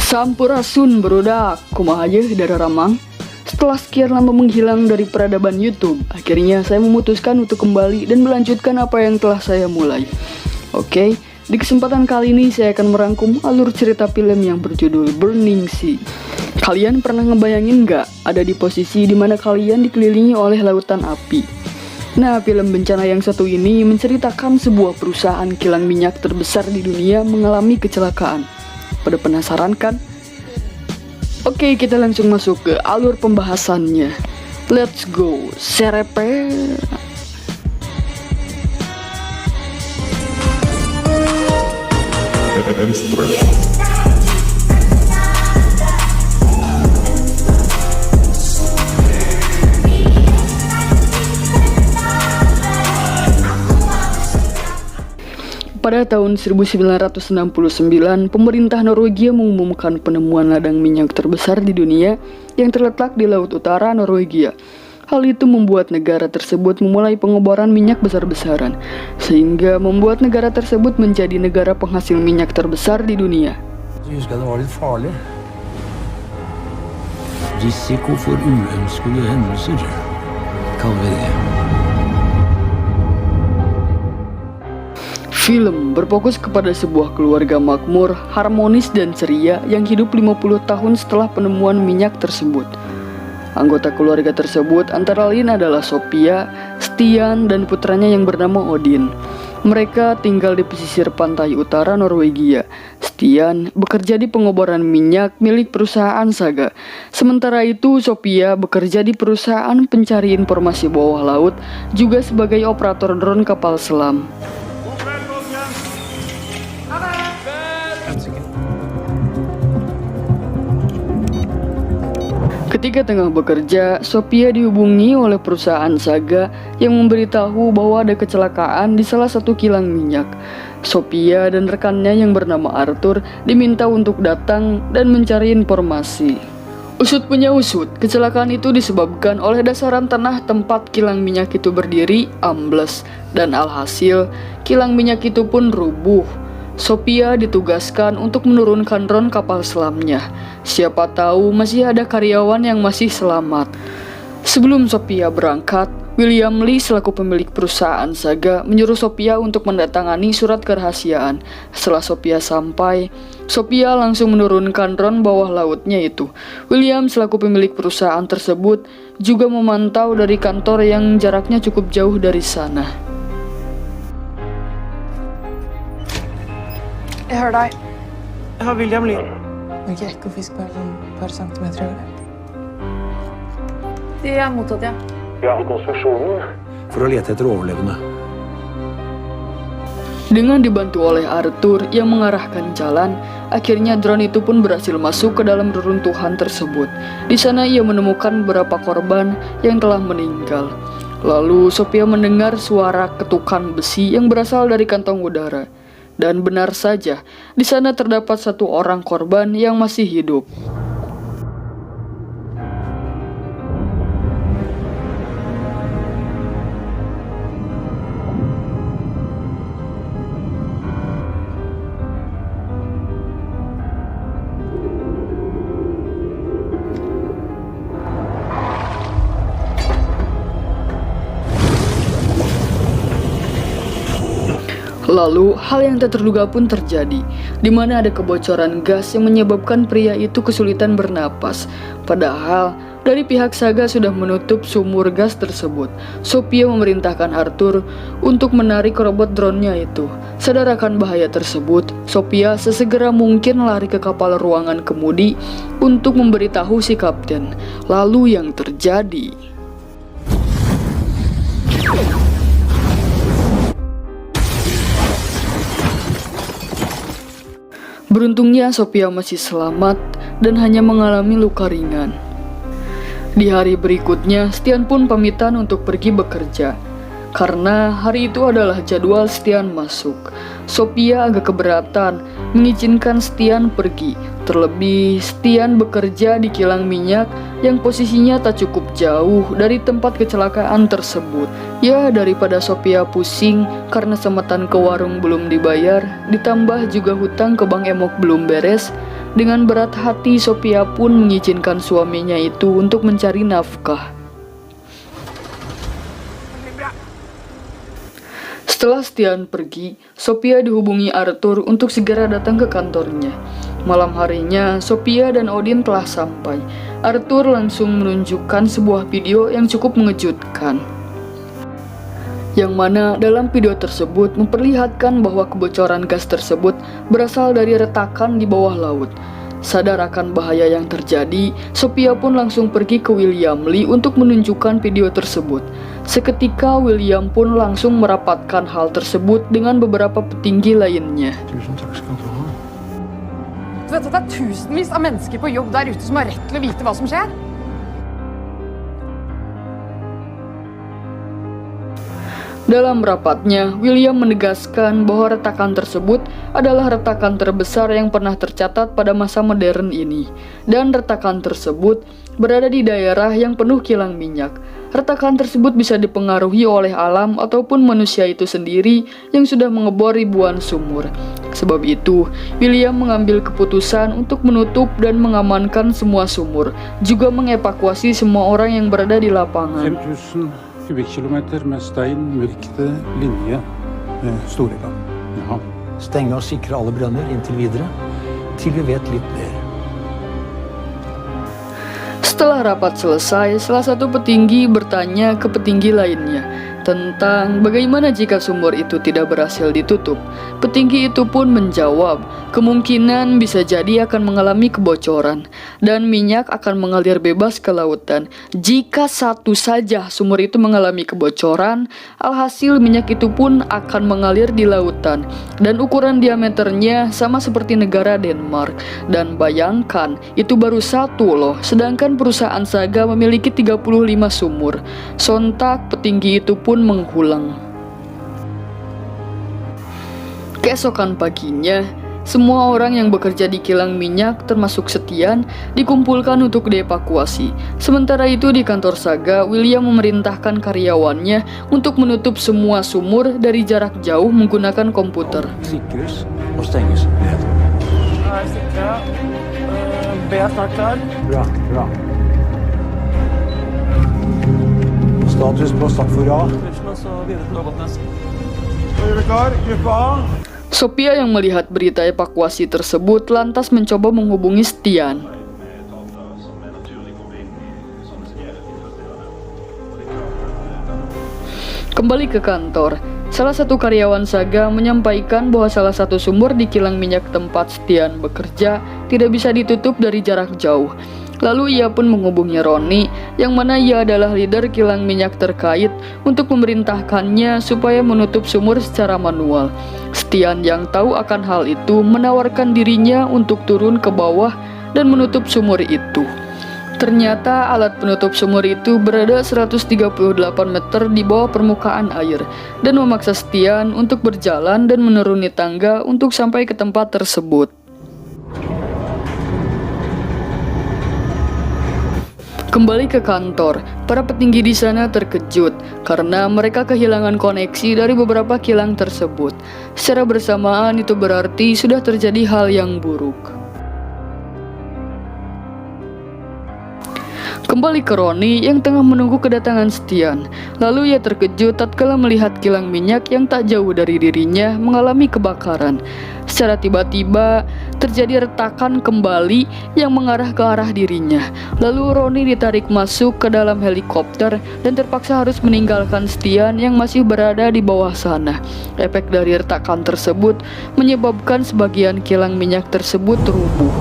Sampurasun berudak, kumaha aja dari Ramang. Setelah sekian lama menghilang dari peradaban YouTube, akhirnya saya memutuskan untuk kembali dan melanjutkan apa yang telah saya mulai. Oke, di kesempatan kali ini saya akan merangkum alur cerita film yang berjudul Burning Sea. Kalian pernah ngebayangin nggak ada di posisi dimana kalian dikelilingi oleh lautan api? Nah, film bencana yang satu ini menceritakan sebuah perusahaan kilang minyak terbesar di dunia mengalami kecelakaan. Pada penasaran kan? Oke, kita langsung masuk ke alur pembahasannya. Let's go, serepe. Pada tahun 1969, pemerintah Norwegia mengumumkan penemuan ladang minyak terbesar di dunia yang terletak di Laut Utara Norwegia. Hal itu membuat negara tersebut memulai pengeboran minyak besar-besaran, sehingga membuat negara tersebut menjadi negara penghasil minyak terbesar di dunia. Husk at det var litt farlig. Risiko for uønskede hendelser, kaller vi det. Film berfokus kepada sebuah keluarga makmur, harmonis dan ceria yang hidup 50 tahun setelah penemuan minyak tersebut. Anggota keluarga tersebut antara lain adalah Sophia, Stian, dan putranya yang bernama Odin. Mereka tinggal di pesisir pantai utara Norwegia. Stian bekerja di pengeboran minyak milik perusahaan Saga. Sementara itu, Sophia bekerja di perusahaan pencari informasi bawah laut, juga sebagai operator drone kapal selam. Ketika tengah bekerja, Sophia dihubungi oleh perusahaan Saga yang memberitahu bahwa ada kecelakaan di salah satu kilang minyak. Sophia dan rekannya yang bernama Arthur diminta untuk datang dan mencari informasi. Usut punya usut, kecelakaan itu disebabkan oleh dasaran tanah tempat kilang minyak itu berdiri ambles, dan alhasil kilang minyak itu pun rubuh. Sophia ditugaskan untuk menurunkan drone kapal selamnya. Siapa tahu masih ada karyawan yang masih selamat. Sebelum Sophia berangkat, William Lee selaku pemilik perusahaan Saga menyuruh Sophia untuk mendatangani surat kerahasiaan. Setelah Sophia sampai, Sophia langsung menurunkan drone bawah lautnya itu. William selaku pemilik perusahaan tersebut juga memantau dari kantor yang jaraknya cukup jauh dari sana. Jeg hører deg. Jeg har William Lie. Ok, ekofisk bare sånn par centimeter over det. De er mottatt, ja. Ja, konstruksjonen. For å lete etter overlevende. Dengan dibantu oleh Arthur yang mengarahkan jalan, akhirnya drone itu pun berhasil masuk ke dalam reruntuhan tersebut. Di sana ia menemukan beberapa korban yang telah meninggal. Lalu Sophia mendengar suara ketukan besi yang berasal dari kantong udara. Dan benar saja, di sana terdapat satu orang korban yang masih hidup. Lalu, hal yang tak terduga pun terjadi, di mana ada kebocoran gas yang menyebabkan pria itu kesulitan bernapas. Padahal, dari pihak Saga sudah menutup sumur gas tersebut. Sophia memerintahkan Arthur untuk menarik robot drone-nya itu. Sadar akan bahaya tersebut, Sophia sesegera mungkin lari ke kapal ruangan kemudi untuk memberitahu si kapten. Lalu yang terjadi... Beruntungnya Sophia masih selamat dan hanya mengalami luka ringan. Di hari berikutnya, Stian pun pamitan untuk pergi bekerja. Karena hari itu adalah jadwal Stian masuk. Sophia agak keberatan mengizinkan Stian pergi. Terlebih, Stian bekerja di kilang minyak yang posisinya tak cukup jauh dari tempat kecelakaan tersebut. Ya, daripada Sophia pusing karena semetan ke warung belum dibayar, ditambah juga hutang ke Bang Emok belum beres, Dengan berat hati, Sophia pun mengizinkan suaminya itu untuk mencari nafkah. Setelah Stian pergi, Sophia dihubungi Arthur untuk segera datang ke kantornya. Malam harinya, Sophia dan Odin telah sampai. Arthur langsung menunjukkan sebuah video yang cukup mengejutkan, yang mana dalam video tersebut memperlihatkan bahwa kebocoran gas tersebut berasal dari retakan di bawah laut. Sadar akan bahaya yang terjadi, Sophia pun langsung pergi ke William Lee untuk menunjukkan video tersebut. Seketika William pun langsung merapatkan hal tersebut dengan beberapa petinggi lainnya. Tusen takk skal du ha. Du vet at det er tusenvis av mennesker på jobb der ute som har rett til å vite hva som skjer? Dalam rapatnya, William menegaskan bahwa retakan tersebut adalah retakan terbesar yang pernah tercatat pada masa modern ini, dan retakan tersebut berada di daerah yang penuh kilang minyak. Retakan tersebut bisa dipengaruhi oleh alam ataupun manusia itu sendiri yang sudah mengebor ribuan sumur. Sebab itu, William mengambil keputusan untuk menutup dan mengamankan semua sumur, juga mengevakuasi semua orang yang berada di lapangan. 5000 kubikkilometer med stein, mørkete linje med store gang. Ja. Stenge og sikre alle brønner inntil videre, til vi vet litt mer. Setelah rapat selesai, salah satu petinggi bertanya ke petinggi lainnya tentang bagaimana jika sumur itu tidak berhasil ditutup. Petinggi itu pun menjawab, kemungkinan bisa jadi akan mengalami kebocoran dan minyak akan mengalir bebas ke lautan. Jika satu saja sumur itu mengalami kebocoran, alhasil minyak itu pun akan mengalir di lautan dan ukuran diameternya sama seperti negara Denmark. Dan bayangkan, itu baru satu loh, sedangkan perusahaan Saga memiliki 35 sumur. Sontak petinggi itu pun menghulang. Keesokan paginya, semua orang yang bekerja di kilang minyak termasuk Stian dikumpulkan untuk dievakuasi. Sementara itu di kantor Saga, William memerintahkan karyawannya untuk menutup semua sumur dari jarak jauh menggunakan komputer. Sikres og stenges ned. Er sikra. B er snart klar. Bra, bra. Status på Statfor A. Gjør klar. Gruppe A. Sophia yang melihat berita evakuasi tersebut lantas mencoba menghubungi Stian. Kembali ke kantor, salah satu karyawan Saga menyampaikan bahwa salah satu sumur di kilang minyak tempat Stian bekerja tidak bisa ditutup dari jarak jauh. Lalu ia pun menghubungi Ronnie, yang mana ia adalah leader kilang minyak terkait, untuk memerintahkannya supaya menutup sumur secara manual. Stian yang tahu akan hal itu menawarkan dirinya untuk turun ke bawah dan menutup sumur itu. Ternyata alat penutup sumur itu berada 138 meter di bawah permukaan air dan memaksa Stian untuk berjalan dan menuruni tangga untuk sampai ke tempat tersebut. Kembali ke kantor, para petinggi di sana terkejut karena mereka kehilangan koneksi dari beberapa kilang tersebut. Secara bersamaan itu berarti sudah terjadi hal yang buruk. Kembali ke Ronnie yang tengah menunggu kedatangan Stian. Lalu ia terkejut tatkala melihat kilang minyak yang tak jauh dari dirinya mengalami kebakaran. Secara tiba-tiba terjadi retakan kembali yang mengarah ke arah dirinya. Lalu Ronnie ditarik masuk ke dalam helikopter dan terpaksa harus meninggalkan Stian yang masih berada di bawah sana. Efek dari retakan tersebut menyebabkan sebagian kilang minyak tersebut rubuh.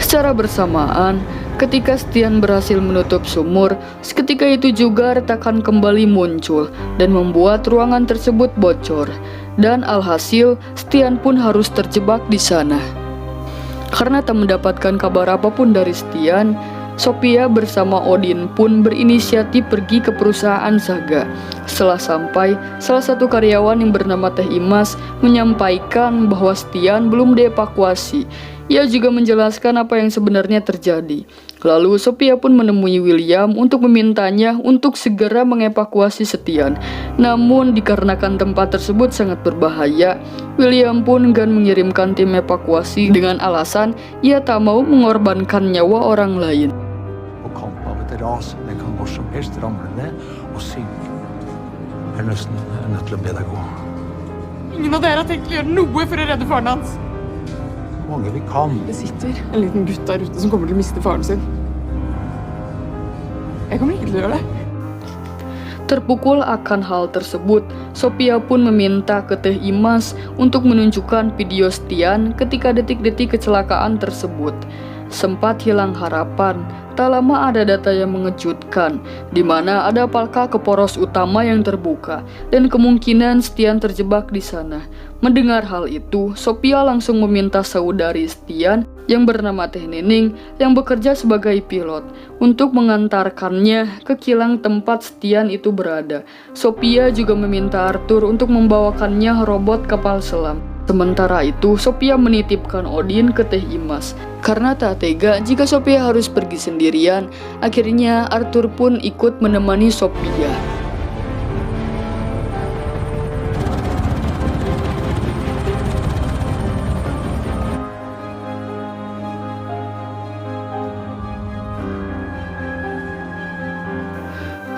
Secara bersamaan, ketika Stian berhasil menutup sumur, seketika itu juga retakan kembali muncul dan membuat ruangan tersebut bocor. Dan alhasil, Stian pun harus terjebak di sana. Karena tak mendapatkan kabar apapun dari Stian, Sophia bersama Odin pun berinisiatif pergi ke perusahaan Saga. Setelah sampai, salah satu karyawan yang bernama Teh Imas menyampaikan bahwa Stian belum dievakuasi. Ia juga menjelaskan apa yang sebenarnya terjadi. Lalu Sophia pun menemui William untuk memintanya untuk segera mengevakuasi Stian. Namun dikarenakan tempat tersebut sangat berbahaya, William pun enggan mengirimkan tim evakuasi dengan alasan ia tak mau mengorbankan nyawa orang lain. På kant av et ras, det kan hvor som helst ramle ned og synke. Jeg er nødt til å be deg gå. Ingen av dere har tenkt å gjøre noe for å redde faren hans. Så mange vi kan. Det sitter en liten gutt der ute som kommer til å miste faren sin. Jeg kommer ikke til å gjøre det. Terpukul akan hal tersebut, Sophia pun meminta ke Teh Imas untuk menunjukkan video Stian ketika detik-detik kecelakaan tersebut. Sempat hilang harapan, tak lama ada data yang mengejutkan, di mana ada palka ke poros utama yang terbuka, dan kemungkinan Stian terjebak di sana. Mendengar hal itu, Sophia langsung meminta saudari Stian yang bernama Teh Nining yang bekerja sebagai pilot untuk mengantarkannya ke kilang tempat Stian itu berada. Sophia juga meminta Arthur untuk membawakannya robot kapal selam. Sementara itu, Sophia menitipkan Odin ke Teh Imas. Karena tak tega jika Sophia harus pergi sendirian, akhirnya Arthur pun ikut menemani Sophia.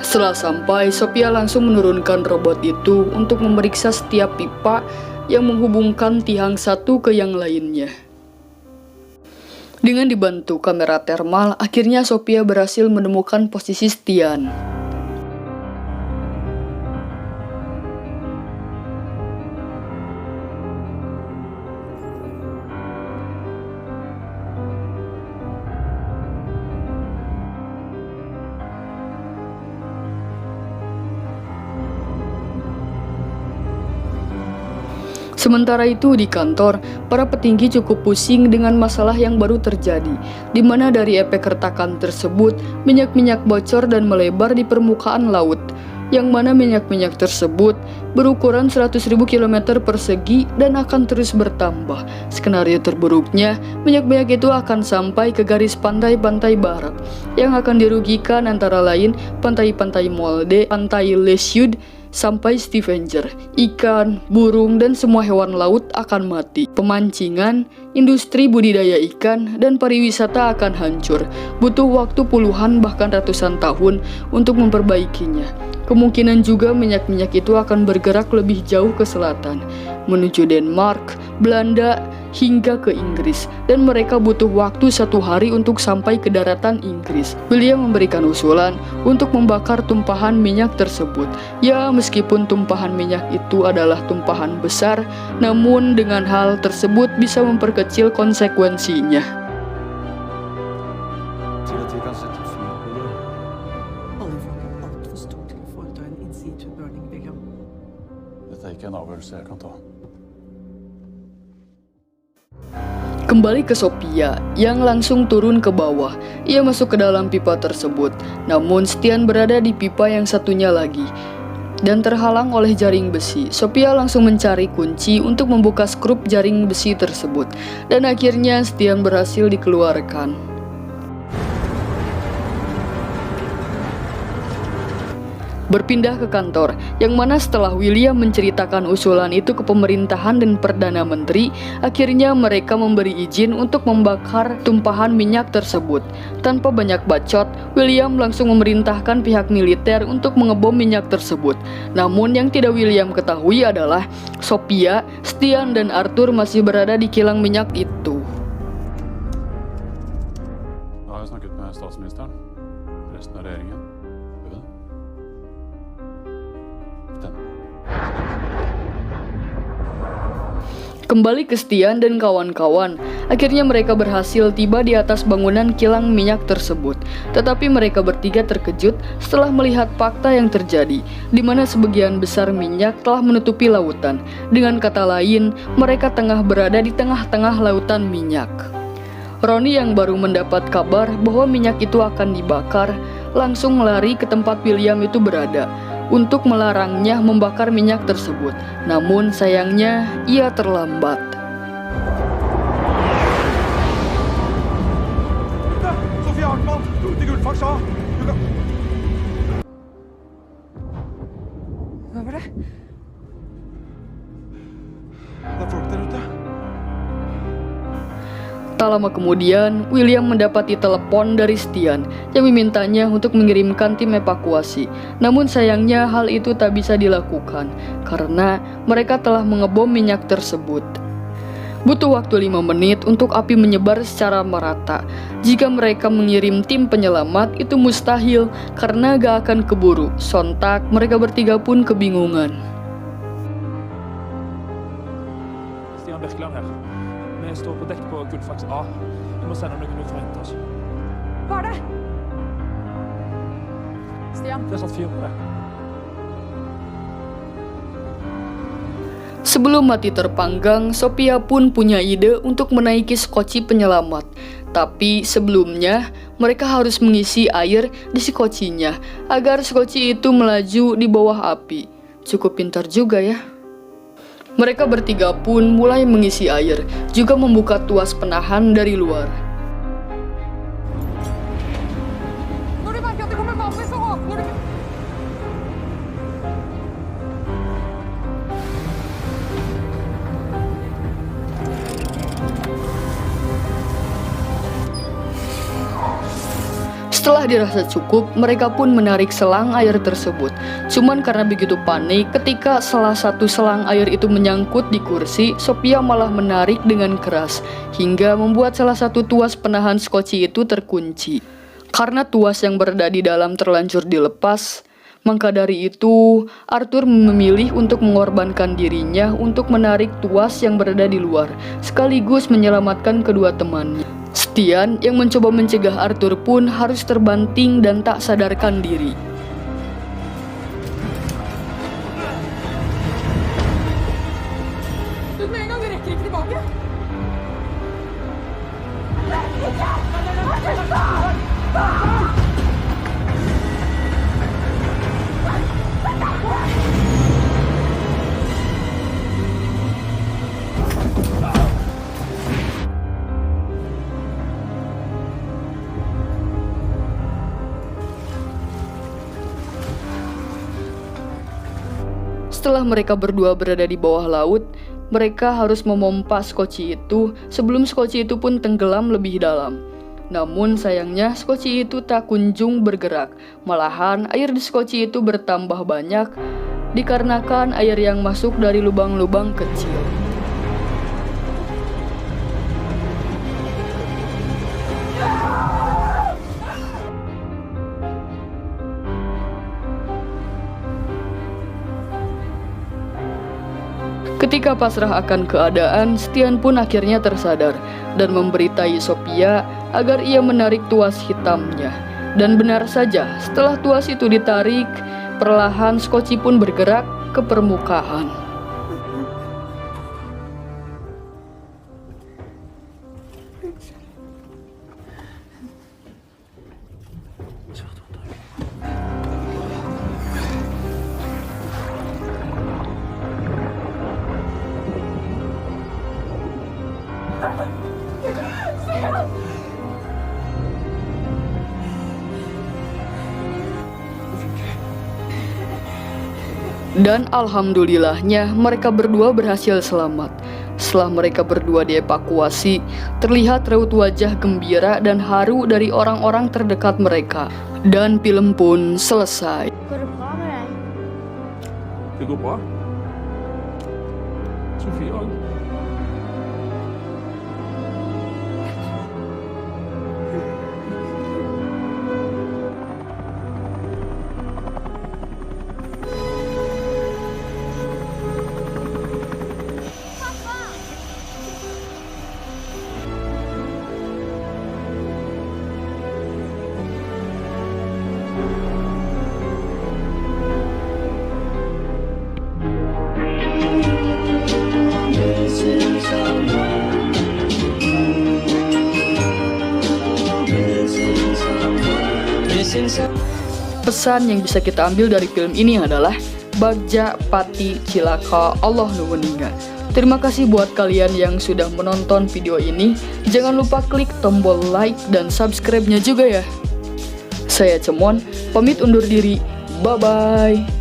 Setelah sampai, Sophia langsung menurunkan robot itu untuk memeriksa setiap pipa yang menghubungkan tiang satu ke yang lainnya. Dengan dibantu kamera termal, akhirnya Sophia berhasil menemukan posisi Stian. Sementara itu di kantor, para petinggi cukup pusing dengan masalah yang baru terjadi, di mana dari efek retakan tersebut, minyak-minyak bocor dan melebar di permukaan laut, yang mana minyak-minyak tersebut berukuran 100.000 km persegi dan akan terus bertambah. Skenario terburuknya, minyak-minyak itu akan sampai ke garis pantai-pantai barat, yang akan dirugikan antara lain pantai-pantai Molde, pantai Les Sud, sampai Stavanger. Ikan, burung, dan semua hewan laut akan mati. Pemancingan, industri budidaya ikan, dan pariwisata akan hancur. Butuh waktu puluhan bahkan ratusan tahun untuk memperbaikinya. Kemungkinan juga minyak-minyak itu akan bergerak lebih jauh ke selatan, menuju Denmark, Belanda, hingga ke Inggris, dan mereka butuh waktu 1 hari untuk sampai ke daratan Inggris. William memberikan usulan untuk membakar tumpahan minyak tersebut. Ya, meskipun tumpahan minyak itu adalah tumpahan besar, namun dengan hal tersebut bisa memperkecil konsekuensinya. Til at vi kan sette fyr på det. Oljefondet er altfor stort til å foreta en in situ burning, William. Dette er ikke en avgjørelse jeg kan ta. Kembali ke Sophia, yang langsung turun ke bawah. Ia masuk ke dalam pipa tersebut, namun Stian berada di pipa yang satunya lagi dan terhalang oleh jaring besi. Sophia langsung mencari kunci untuk membuka skrup jaring besi tersebut, dan akhirnya Stian berhasil dikeluarkan. Berpindah ke kantor, yang mana setelah William menceritakan usulan itu ke pemerintahan dan Perdana Menteri, akhirnya mereka memberi izin untuk membakar tumpahan minyak tersebut. Tanpa banyak bacot, William langsung memerintahkan pihak militer untuk mengebom minyak tersebut. Namun yang tidak William ketahui adalah Sophia, Stian, dan Arthur masih berada di kilang minyak itu. Da har jeg snakket med statsministeren, resten av regjeringen. Gjør vi det? Kembali ke Stian dan kawan-kawan, akhirnya mereka berhasil tiba di atas bangunan kilang minyak tersebut. Tetapi mereka bertiga terkejut setelah melihat fakta yang terjadi, di mana sebagian besar minyak telah menutupi lautan. Dengan kata lain, mereka tengah berada di tengah-tengah lautan minyak. Ronnie yang baru mendapat kabar bahwa minyak itu akan dibakar, langsung lari ke tempat William itu berada. untuk melarangnya membakar minyak tersebut. Namun sayangnya ia terlambat. Sofie Artmann, til Gullfaks A. Hva var det? Det er folk der ute. Tak lama kemudian, William mendapati telepon dari Stian yang memintanya untuk mengirimkan tim evakuasi. Namun sayangnya hal itu tak bisa dilakukan karena mereka telah mengebom minyak tersebut. Butuh waktu 5 menit untuk api menyebar secara merata. Jika mereka mengirim tim penyelamat itu mustahil karena gak akan keburu. Sontak mereka bertiga pun kebingungan. Stian Birkeland her. Vi står på dekk på Gullfaks A. Vi må sende noen ut for å hente oss. Hva er det? Stian? Det er satt fyr på det. Sebelum mati terpanggang, Sophia pun punya ide untuk menaiki skoci penyelamat. Tapi sebelumnya, mereka harus mengisi air di skocinya agar skoci itu melaju di bawah api. Cukup pintar juga ya. Mereka bertiga pun mulai mengisi air, juga membuka tuas penahan dari luar. Når du merker at det kommer vann, så åpner du. Setelah dirasa cukup, mereka pun menarik selang air tersebut. Cuman karena begitu panik, ketika salah satu selang air itu menyangkut di kursi, Sophia malah menarik dengan keras, hingga membuat salah satu tuas penahan skoci itu terkunci. Karena tuas yang berada di dalam terlanjur dilepas, maka dari itu Arthur memilih untuk mengorbankan dirinya untuk menarik tuas yang berada di luar, sekaligus menyelamatkan kedua temannya. Stian yang mencoba mencegah Arthur pun harus terbanting dan tak sadarkan diri. Du, med en gang, du rekker ikke tilbake. Setelah mereka berdua berada di bawah laut, mereka harus memompa skoci itu sebelum skoci itu pun tenggelam lebih dalam. Namun sayangnya skoci itu tak kunjung bergerak, malahan air di skoci itu bertambah banyak dikarenakan air yang masuk dari lubang-lubang kecil. Ketika pasrah akan keadaan, Stian pun akhirnya tersadar dan memberitahu Sophia agar ia menarik tuas hitamnya. Dan benar saja, setelah tuas itu ditarik, perlahan skoci pun bergerak ke permukaan. Dan alhamdulillahnya mereka berdua berhasil selamat. Setelah mereka berdua dievakuasi, terlihat raut wajah gembira dan haru dari orang-orang terdekat mereka. Dan film pun selesai. Går det bra med deg? Det går bra. Sofie òg. Pesan yang bisa kita ambil dari film ini adalah Bagja Pati Cilaka Allah Nuwuninga. Terima kasih buat kalian yang sudah menonton video ini. Jangan lupa klik tombol like dan subscribe-nya juga ya. Saya Cemon, pamit undur diri. Bye-bye.